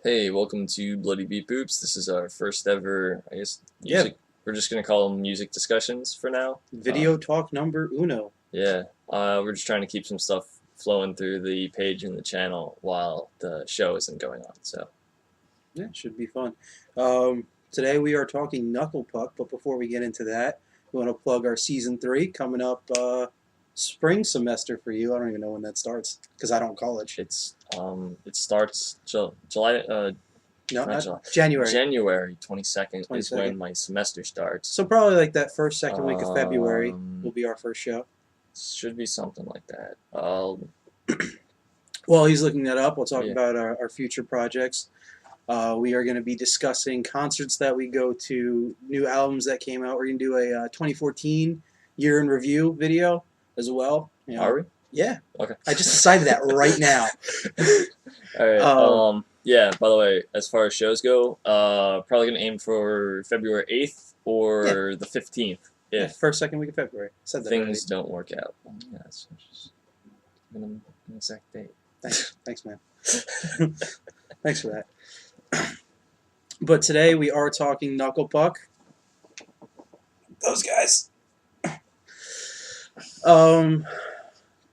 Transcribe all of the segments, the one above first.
Hey, welcome to Bloody Beat Boops. This is our first ever, I guess, music. We're just gonna call them music discussions for now. Video talk number uno. Yeah, we're just trying to keep some stuff flowing through the page and the channel while the show isn't going on. So, Yeah, should be fun. Today we are talking Knuckle Puck, but before we get into that, we want to plug our season 3 coming up spring semester for you. I don't even know when that starts because I don't college. it starts July, No, not not July, January. January 22nd is 22nd. when my semester starts. So probably like that first, second week of February will Um, be our first show. should be something like that. While he's looking that up, we'll talk Yeah. about our future projects. We are going to be discussing concerts that we go to, new albums that came out. We're going to do a 2014 year in review video as well. You know, Are we? Yeah. Okay. I just decided that right now. All right. Um, Yeah. By the way, as far as shows go, probably gonna aim for February 8th or the 15th Yeah, if first, second week of February. Said that things don't work out. Yeah, it's just an exact date. Thanks, man. Thanks for that. But today we are talking Knuckle Puck. Those guys.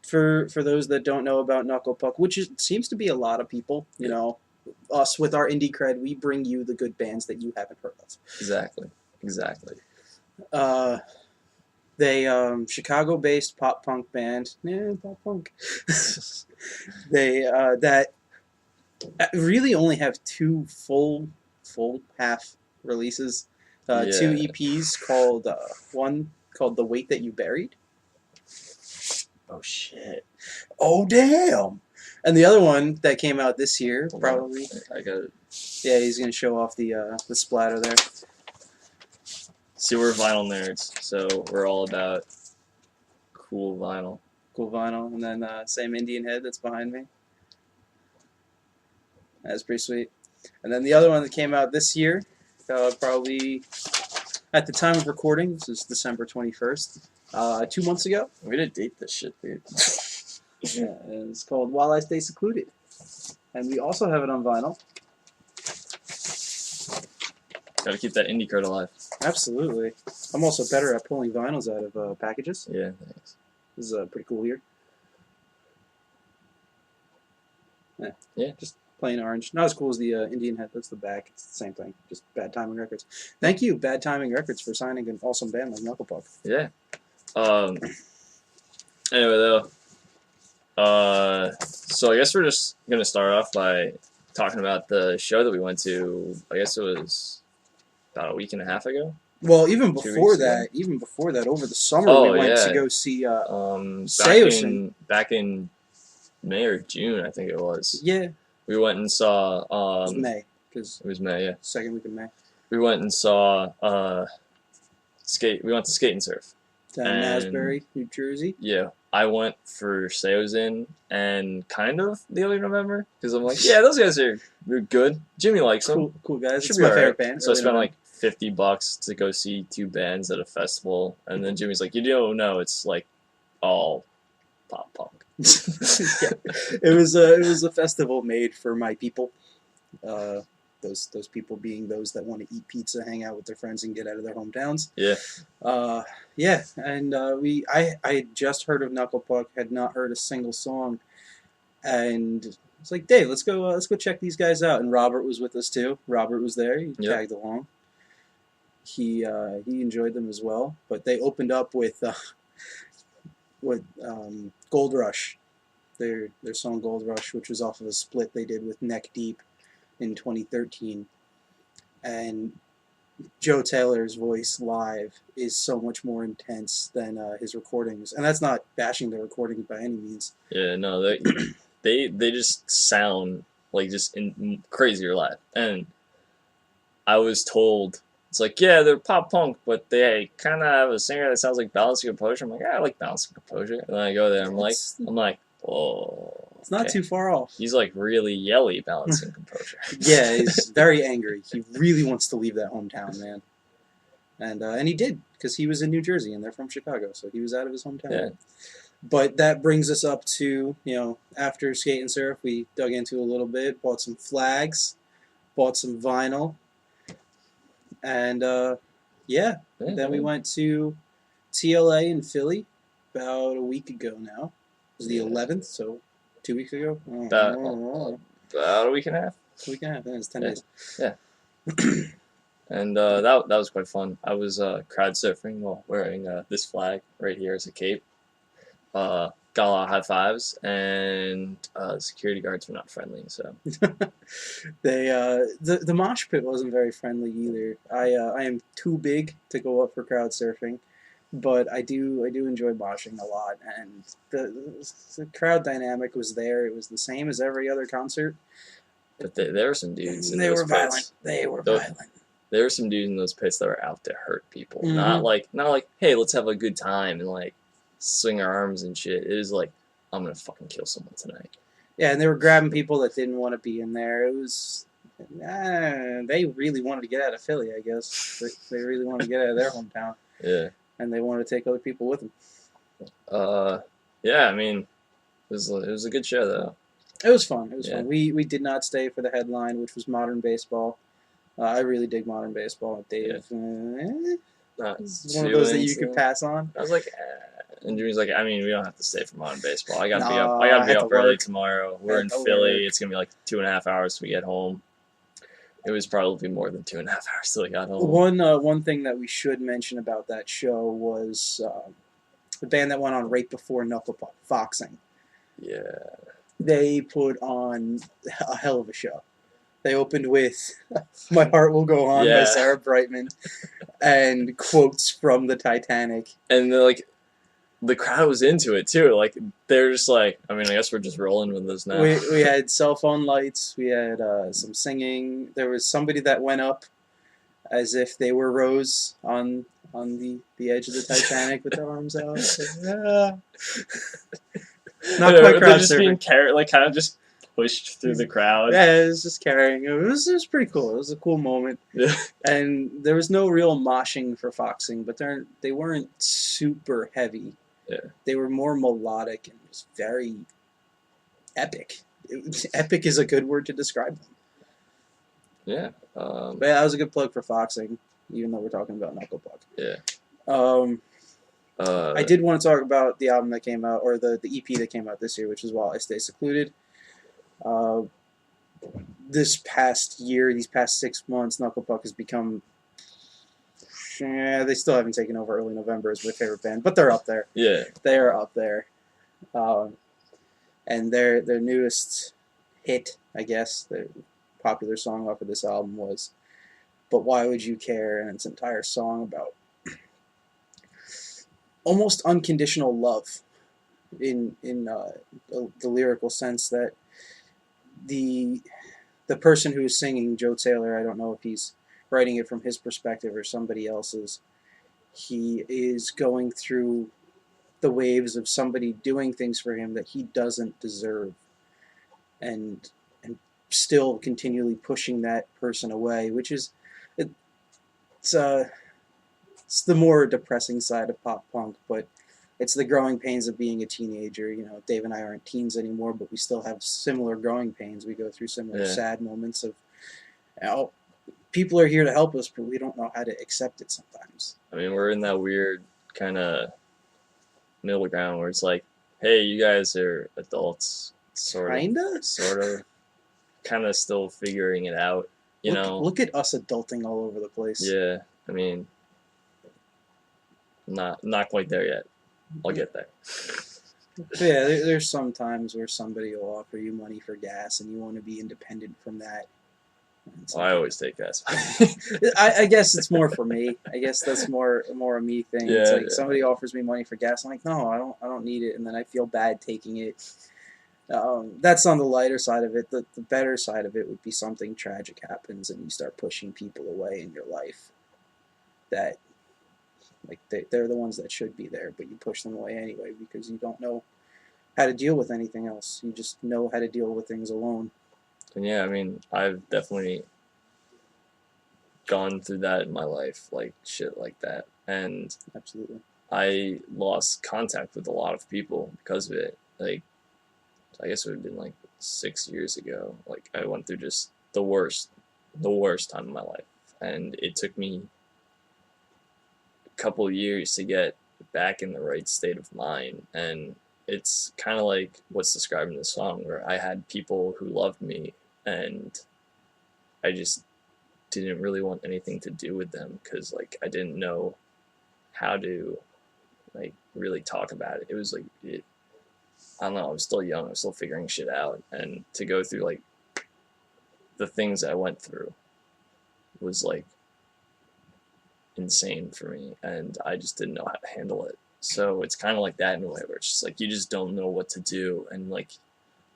For those that don't know about Knuckle Puck, seems to be a lot of people, you know, us with our indie cred, we bring you the good bands that you haven't heard of. Exactly. They Chicago-based pop punk band. Yeah, pop punk. They that really only have two full half releases. Two Yeah. EPs called one called "The Weight That You Buried." Oh shit. Oh damn! And the other one that came out this year, Hold probably. on. I gotta Yeah, he's gonna show off the splatter there. see, we're vinyl nerds, so we're all about cool vinyl. Cool vinyl, and then same Indian head that's behind me. That's pretty sweet. And then the other one that came out this year, probably at the time of recording, this is December 21st, 2 months ago. We did date this shit, dude. Yeah, and it's called While I Stay Secluded. And we also have it on vinyl. Gotta keep that indie card alive. Absolutely. I'm also better at pulling vinyls out of packages. Yeah, thanks. This is pretty cool here. Yeah. Just plain orange. Not as cool as the Indian head. That's the back. It's the same thing. Just Bad Timing Records. Thank you, Bad Timing Records, for signing an awesome band like Knuckle Puck. Yeah. Anyway, though, so I guess we're just gonna start off by talking about the show that we went to. I guess it was about a week and a half ago. Well, even 2 before weeks ago? that, over the summer, Oh, we went yeah. to go see Seosin. Back in May or June, I think it was. Yeah, We went and saw. it was May, because It was May, yeah. second week of May. We went and saw skate. We went to Skate and Surf. Down in And- Asbury, New Jersey. Yeah, I went for Seosin and kind of the early November because I'm like, yeah, those guys are they're good. Jimmy likes them. Cool guys. Should It's be my alright. favorite band. So I Early spent November. like $50 to go see two bands at a festival, and then Jimmy's like, you don't know, it's like all pop punk. Yeah. It was a festival made for my people. Those people being those that want to eat pizza, hang out with their friends, and get out of their hometowns. Yeah. Yeah, and I had just heard of Knuckle Puck, had not heard a single song, and it's like, Dave, let's go check these guys out. And Robert was with us too. Robert was there. He Yep. tagged along. He enjoyed them as well. But they opened up with Gold Rush, their song Gold Rush, which was off of a split they did with Neck Deep in 2013. And Joe Taylor's voice live is so much more intense than his recordings. And that's not bashing the recordings by any means. Yeah, no, they just sound like just crazier live. And I was told it's like, yeah, they're pop punk, but they kind of have a singer that sounds like Balancing Composure. I'm like, yeah, I like Balancing Composure. And then I go there, I'm like, oh, It's not too far off. He's like really yelly Balancing Composure. Yeah, he's very angry. He really wants to leave that hometown, man. And he did, because he was in New Jersey and they're from Chicago, so he was out of his hometown. Yeah. But that brings us up to, after Skate and Surf, we dug into a little bit, bought some flags, bought some vinyl, and yeah. Then we went to TLA in Philly about a week ago now. It was the 11th, so 2 weeks ago. About a week and a half. A week and a half. It's 10 Yeah. days. Yeah. And that was quite fun. I was crowd surfing while wearing this flag right here as a cape. Got a lot of high fives, and security guards were not friendly. So They the mosh pit wasn't very friendly either. I am too big to go up for crowd surfing, but I do enjoy moshing a lot, and the crowd dynamic was there. It was the same as every other concert. but there were some dudes in They those were violent. pits. They were violent. There were some dudes in those pits that were out to hurt people. Mhm. Not like, hey, let's have a good time and like swing our arms and shit. It was like, I'm gonna fucking kill someone tonight. Yeah, and they were grabbing people that didn't want to be in there. It was, they really wanted to get out of Philly, I guess. They really wanted to get out of their hometown, Yeah. and they wanted to take other people with them. Yeah. I mean, it was a good show though. It was fun. It was Yeah. fun. We did not stay for the headline, which was modern baseball. I really dig modern baseball. Dave, Not it's one of those that you could pass on. I was like, and Jimmy's like, I mean, we don't have to stay for modern baseball. I gotta be No, up. I gotta I be had up to early work. tomorrow. I We're had in to Philly. work. It's gonna be like 2.5 hours to get home. It was probably more than 2.5 hours till we got home. One thing that we should mention about that show was the band that went on right before Knuckle Puck, Foxing. Yeah. They put on a hell of a show. They opened with "My Heart Will Go On" by Yeah. Sarah Brightman and quotes from the Titanic. And the crowd was into it too. Like they're just like, I mean, I guess we're just rolling with this now. We had cell phone lights. We had some singing. There was somebody that went up as if they were Rose on the edge of the Titanic with their arms out. Not quite crowd just being like kind of just pushed through the crowd. Yeah, it was just carrying. It was pretty cool. It was a cool moment. Yeah. And there was no real moshing for Foxing, but they weren't super heavy. Yeah. They were more melodic and it was very epic. Epic is a good word to describe them. Yeah. But yeah, that was a good plug for Foxing, even though we're talking about Knuckle Puck. Yeah. I did want to talk about the album that came out, or the EP that came out this year, which is While I Stay Secluded. This past year, these past 6 months, Knuckle Puck has become... they still haven't taken over Early November as my favorite band, but they're up there. Yeah. They are up there. And their newest hit, I guess, the popular song off of this album was "But Why Would You Care?" And it's an entire song about almost unconditional love in the lyrical sense that the person who is singing, Joe Taylor, I don't know if he's writing it from his perspective or somebody else's, he is going through the waves of somebody doing things for him that he doesn't deserve, and still continually pushing that person away, which is it's the more depressing side of pop punk, but it's the growing pains of being a teenager. You know, Dave and I aren't teens anymore, but we still have similar growing pains. We go through similar sad moments of, people are here to help us, but we don't know how to accept it sometimes. I mean, we're in that weird kind of middle ground where it's like, hey, you guys are adults, sort of, kind of still figuring it out. Look at us adulting all over the place. Yeah, I mean, not quite there yet. I'll get there. But yeah, there's some times where somebody will offer you money for gas, and you want to be independent from that. Well, I always take gas. I guess it's more for me. I guess that's more a me thing. Yeah, it's like somebody offers me money for gas. I'm like, no, I don't need it, and then I feel bad taking it. That's on the lighter side of it. The better side of it would be something tragic happens, and you start pushing people away in your life. That, like, they're the ones that should be there, but you push them away anyway because you don't know how to deal with anything else. You just know how to deal with things alone. And yeah, I mean, I've definitely gone through that in my life, like shit like that. And absolutely, I lost contact with a lot of people because of it. Like, I guess it would have been like 6 years ago. Like, I went through just the worst the worst time of my life, and it took me a couple of years to get back in the right state of mind. And it's kind of like what's described in the song, where I had people who loved me, and I just didn't really want anything to do with them because like I didn't know how to like really talk about it. It was like I don't know. I was still young. I was still figuring shit out, and to go through like the things I went through was like insane for me, and I just didn't know how to handle it. So it's kind of like that in a way, where it's just like you just don't know what to do, and like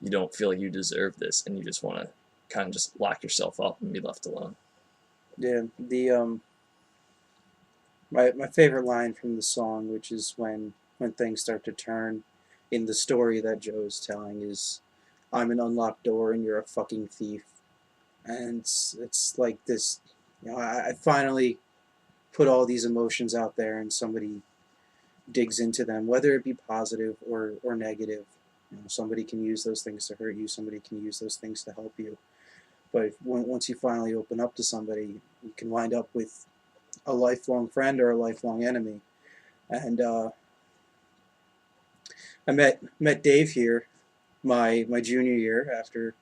you don't feel like you deserve this, and you just want to kind of just lock yourself up and be left alone. Yeah, my favorite line from the song, which is when things start to turn in the story that Joe's telling, is I'm an unlocked door and you're a fucking thief. And it's like this, I finally put all these emotions out there and somebody digs into them, whether it be positive or negative. Somebody can use those things to hurt you, somebody can use those things to help you. But once you finally open up to somebody, you can wind up with a lifelong friend or a lifelong enemy. And I met Dave here my junior year after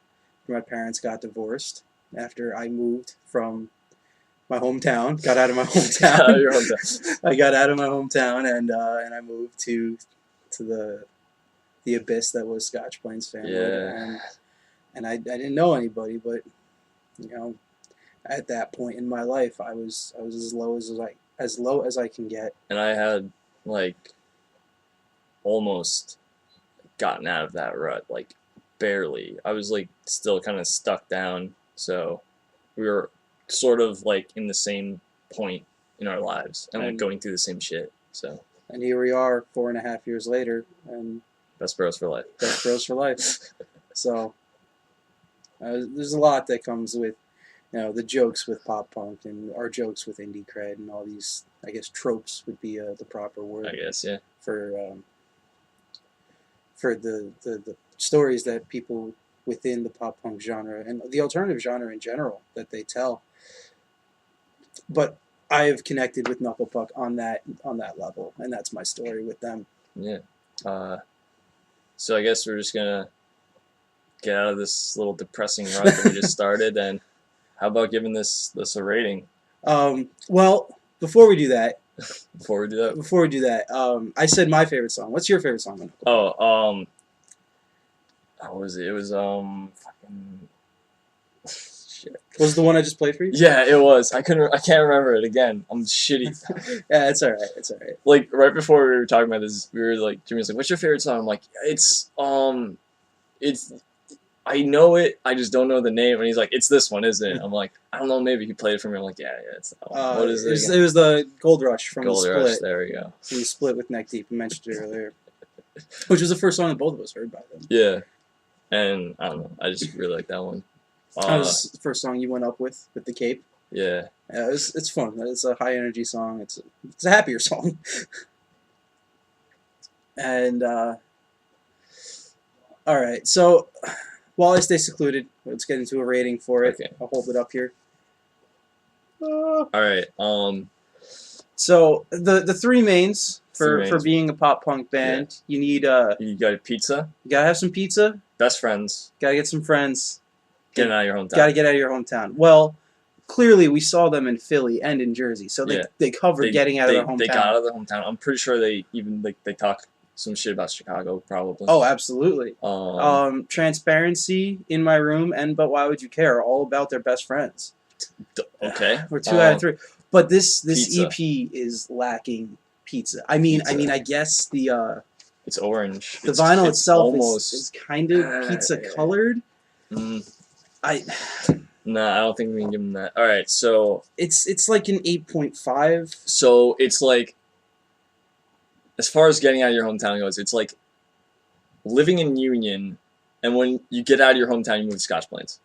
my parents got divorced. After I moved from my hometown, got out of my hometown. Your hometown. I got out of my hometown and I moved to the abyss that was Scotch Plains family. Yeah. And I didn't know anybody, but at that point in my life, I was as low as I can get. And I had like almost gotten out of that rut, like barely. I was like still kind of stuck down, so we were sort of like in the same point in our lives and like going through the same shit. So and here we are 4.5 years later, and best bros for life. Best bros for life. So there's a lot that comes with the jokes with pop punk and our jokes with indie cred and all these, I guess, tropes would be the proper word. I guess, yeah. For the stories that people within the pop punk genre and the alternative genre in general that they tell. But I have connected with Knuckle Puck on that level, and that's my story with them. Yeah. So I guess we're just gonna get out of this little depressing rut that we just started, and how about giving this a rating? Well, before we do that, I said my favorite song. What's your favorite song? Oh, what was it? It was fucking shit. Was it the one I just played for you? Yeah, it was. I can't remember it again. I'm shitty. Yeah, it's alright. It's alright. Like right before we were talking about this, we were like, Jimmy was like, "What's your favorite song?" I'm like, it's I know it, I just don't know the name. And he's like, "It's this one, isn't it?" I'm like, "I don't know, maybe." He played it for me. I'm like, "Yeah, it's that one." What is it? It was the Gold Rush from Gold the Split. Rush, there we go. He split with Neck Deep. You mentioned it earlier. Which was the first song that both of us heard by them. Yeah. And I don't know, I just really like that one. That was the first song you went up with the Cape. Yeah. It's fun. It's a high energy song. It's a happier song. And all right, so while I stay secluded, let's get into a rating for it. Okay. I'll hold it up here. All right. So the three mains for being a pop punk band, you need you got a pizza. You gotta have some pizza. Best friends. Gotta get some friends. Getting out of your hometown. Gotta get out of your hometown. Well, clearly we saw them in Philly and in Jersey, so they covered getting out of their hometown. They got out of their hometown. I'm pretty sure they even they talk some shit about Chicago, probably. Oh, absolutely. Transparency, In My Room, and But Why Would You Care are all about their best friends. Okay. We're 2 out of 3. But this pizza. EP is lacking pizza. I mean, I guess the it's orange. The vinyl itself is kind of pizza colored. No, I don't think we can give them that. All right, so it's like an 8.5. So it's like, as far as getting out of your hometown goes, it's like living in Union, and when you get out of your hometown, you move to Scotch Plains.